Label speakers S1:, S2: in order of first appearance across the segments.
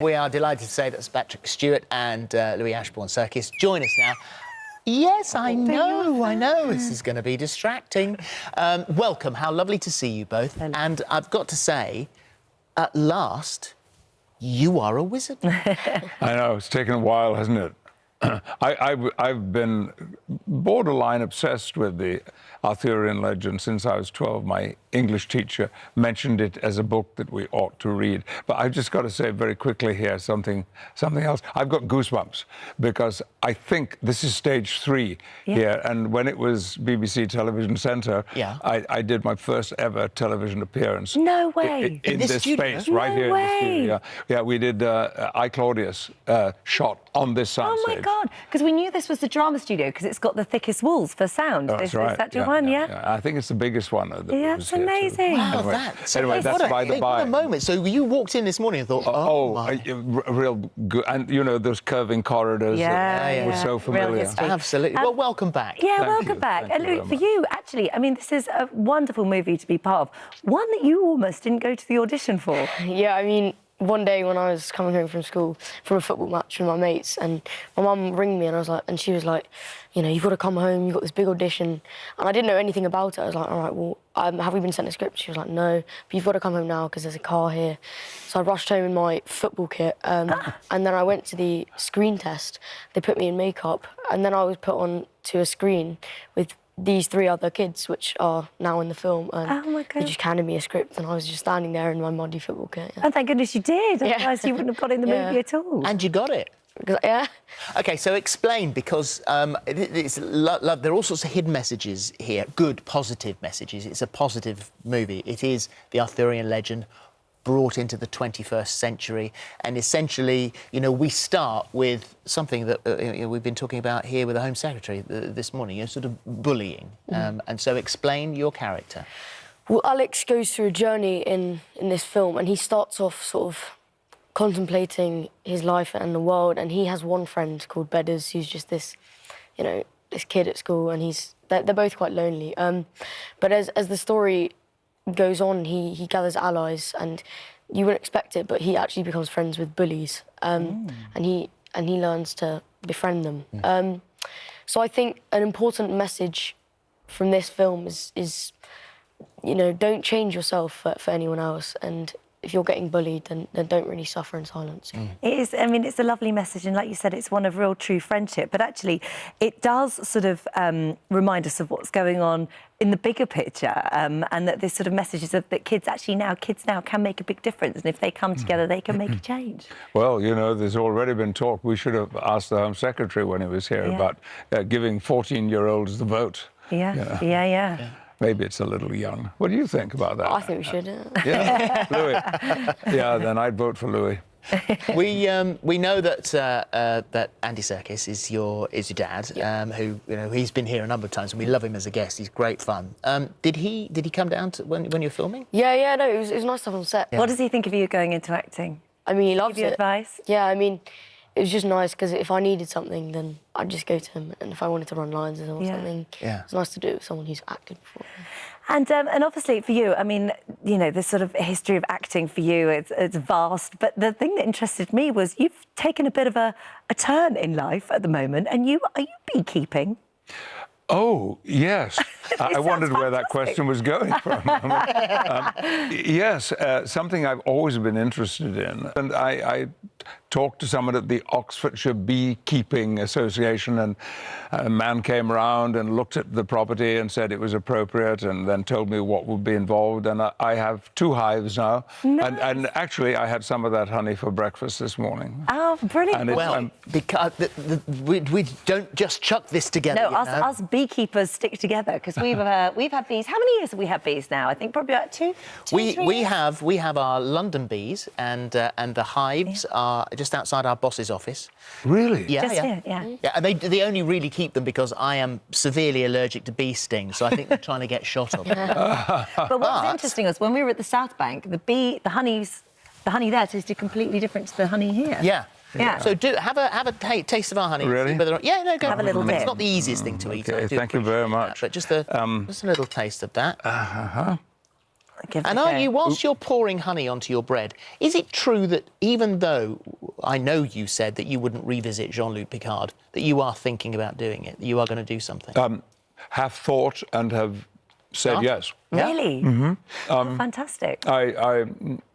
S1: We are delighted to say that Patrick Stewart and Louis Ashbourne Serkis join us now. Yes, I know. This is going to be distracting. Welcome. How lovely to see you both. And I've got to say, at last, you are a wizard.
S2: I know. It's taken a while, hasn't it? I've been borderline obsessed with the Arthurian legend since I was 12. My English teacher mentioned it as a book that we ought to read. But I've just got to say very quickly here something else. I've got goosebumps because I think this is stage 3 here. And when it was BBC Television Centre, I did my first ever television appearance.
S3: No way.
S2: In this space, right here in the studio. Yeah, we did I, Claudius shot on this soundstage.
S3: Oh my God, because we knew this was the drama studio because it's got the thickest walls for sound.
S2: That's right.
S3: Is that your one, yeah?
S2: I think it's the biggest one.
S3: That's amazing.
S1: Wow,
S2: anyway, that's by the by.
S1: What a moment. So you walked in this morning and thought,
S2: real good. And, you know, those curving corridors that were so familiar.
S1: Absolutely. Well, welcome back.
S3: Yeah, welcome back. And Louis, for you, actually, I mean, this is a wonderful movie to be part of. One that you almost didn't go to the audition for.
S4: Yeah, I mean, one day when I was coming home from school from a football match with my mates, and my mum rang me, and she was like, you know, you've got to come home. You've got this big audition, and I didn't know anything about it. I was like, all right, well, have we been sent a script? She was like, no, but you've got to come home now because there's a car here. So I rushed home in my football kit, and then I went to the screen test. They put me in makeup, and then I was put on to a screen with these 3 other kids, which are now in the film, and they just handed me a script, and I was just standing there in my muddy football kit.
S3: And thank goodness you did, otherwise you wouldn't have got in the movie at all.
S1: And you got it.
S4: Yeah.
S1: OK, so explain, because there are all sorts of hidden messages here, good, positive messages. It's a positive movie. It is the Arthurian legend brought into the 21st century, and essentially, you know, we start with something that we've been talking about here with the Home Secretary this morning, you know, sort of bullying. And so explain your character.
S4: Well, Alex goes through a journey in this film, and he starts off sort of contemplating his life and the world, and he has one friend called Bedders, who's just this, you know, this kid at school, and they're both quite lonely. But as the story goes on, he gathers allies, and you wouldn't expect it, but he actually becomes friends with bullies, and he learns to befriend them. So I think an important message from this film is you know, don't change yourself for anyone else, and if you're getting bullied, then don't really suffer in silence.
S3: It is, I mean, it's a lovely message, and like you said, it's one of real true friendship, but actually it does sort of remind us of what's going on in the bigger picture, and that this sort of message is that kids now can make a big difference, and if they come together, they can make a change. Well,
S2: you know, there's already been talk. We should have asked the Home Secretary when he was here about giving 14-year-olds the vote.
S3: Yeah.
S2: Maybe it's a little young. What do you think about that?
S4: I think we should.
S2: Yeah, Louis. Yeah, then I'd vote for Louis.
S1: We know that that Andy Serkis is your dad, who, you know, he's been here a number of times, and we love him as a guest. He's great fun. Did he come down when you're filming?
S4: Yeah. No, it was nice to have on set.
S3: What does he think of you going into acting?
S4: I mean, he loves
S3: Give you
S4: it.
S3: Advice?
S4: Yeah, I mean, it was just nice because if I needed something, then I'd just go to him, and if I wanted to run lines or something, it's nice to do it with someone who's acted before.
S3: And obviously for you, I mean, you know, this sort of history of acting for you, it's vast. But the thing that interested me was you've taken a bit of a turn in life at the moment, and are you beekeeping?
S2: Oh, yes. I wondered where that question was going from. Yes, something I've always been interested in. And I talked to someone at the Oxfordshire Beekeeping Association, and a man came around and looked at the property and said it was appropriate, and then told me what would be involved. And I have 2 hives now. Nice. And actually, I had some of that honey for breakfast this morning.
S3: Oh, brilliant.
S1: Well, because we don't just chuck this together.
S3: No, us beekeepers stick together, because we've had bees. How many years have we had bees now? I think probably about 2, 3 years.
S1: We have our London bees, and the hives are just outside our boss's office.
S2: Really?
S1: Yeah. And they only really keep them because I am severely allergic to bee stings, so I think they're trying to get shot of them.
S3: But what was interesting was when we were at the South Bank, the honey there tasted completely different to the honey here.
S1: Yeah. So have a taste of our honey.
S2: Really?
S1: Go.
S3: Have a little bit.
S1: It's not the easiest thing to eat.
S2: Okay, thank you very much.
S1: But just a little taste of that.
S3: Give it
S1: And
S3: a
S1: are
S3: go.
S1: you, whilst you're pouring honey onto your bread, is it true that even though I know you said that you wouldn't revisit Jean-Luc Picard, that you are thinking about doing it, that you are going to do something?
S2: Have thought and have said yes.
S3: Really? Mm-hmm. Fantastic.
S2: I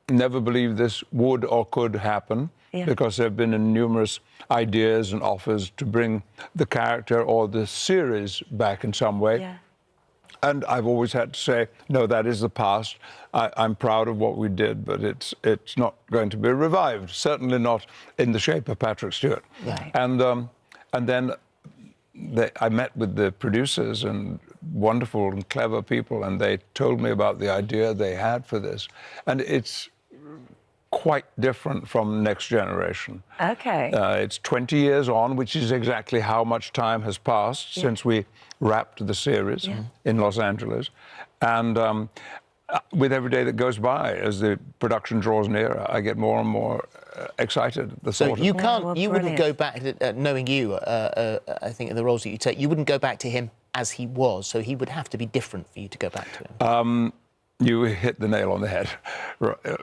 S2: never believed this would or could happen because there have been numerous ideas and offers to bring the character or the series back in some way.
S3: Yeah.
S2: And I've always had to say, no, that is the past. I'm proud of what we did, but it's not going to be revived. Certainly not in the shape of Patrick Stewart.
S3: Right.
S2: And then I met with the producers and wonderful and clever people, and they told me about the idea they had for this. And it's quite different from Next Generation.
S3: Okay.
S2: It's 20 years on, which is exactly how much time has passed since we wrapped the series in Los Angeles. And with every day that goes by, as the production draws nearer, I get more and more excited.
S1: So you can't,
S3: well,
S1: you wouldn't
S3: brilliant.
S1: go back, knowing you, I think, in the roles that you take, you wouldn't go back to him as he was, so he would have to be different for you to go back to him.
S2: You hit the nail on the head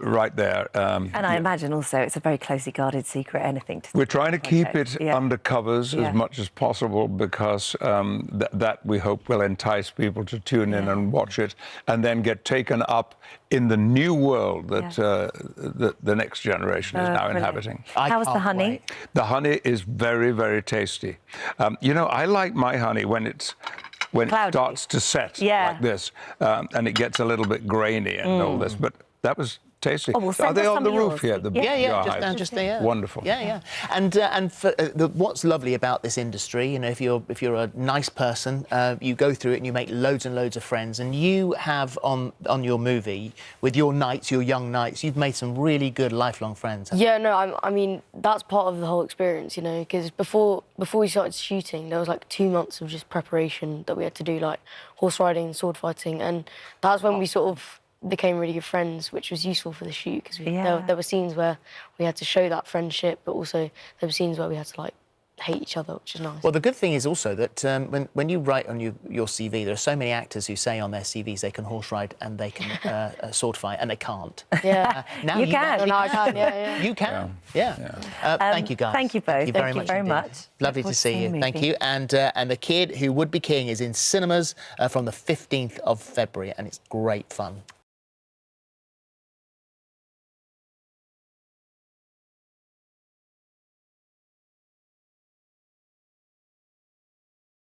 S2: right there.
S3: And I imagine also it's a very closely guarded secret, anything to
S2: We're trying to keep it
S3: Yeah.
S2: under covers
S3: Yeah.
S2: as much as possible because that we hope will entice people to tune in and watch it and then get taken up in the new world that the Next Generation is now
S3: brilliant.
S2: inhabiting.
S1: I
S3: How was the
S1: can't
S3: honey?
S1: wait.
S2: The honey is very, very tasty. You know, I like my honey when it
S3: Cloudy.
S2: starts to set
S3: Yeah.
S2: like this, and it gets a little bit grainy and all this. But that was tasty.
S3: Oh, well,
S2: Are
S3: send
S2: they
S3: us
S2: on
S3: some
S2: the
S3: of
S2: roof
S3: yours.
S2: here? The
S3: Yeah.
S1: Yeah,
S2: beekeeper
S1: just
S2: hives?
S1: there.
S2: Wonderful.
S1: Yeah. And for what's lovely about this industry, you know, if you're a nice person, you go through it and you make loads and loads of friends. And you have on your movie with your knights, your young knights, you've made some really good lifelong friends.
S4: Yeah, no, I mean, that's part of the whole experience, you know, because before we started shooting, there was like 2 months of just preparation that we had to do, like horse riding and sword fighting, and that's when we sort of became really good friends, which was useful for the shoot, because there were scenes where we had to show that friendship, but also there were scenes where we had to, like, hate each other, which is nice.
S1: Well, the good thing is also that when you write on your CV, there are so many actors who say on their CVs they can horse ride and they can sword fight, and they can't.
S4: Yeah.
S1: Now
S3: You can.
S4: No, I can, yeah.
S1: You can. Yeah. Thank you, guys.
S3: Thank you both.
S1: Thank you very
S3: Thank you
S1: much.
S3: very
S1: indeed.
S3: much.
S1: Lovely to
S3: Look forward to
S1: see you.
S3: seeing the
S1: Thank
S3: movie.
S1: you. And The Kid Who Would Be King is in cinemas from the 15th of February, and it's great fun.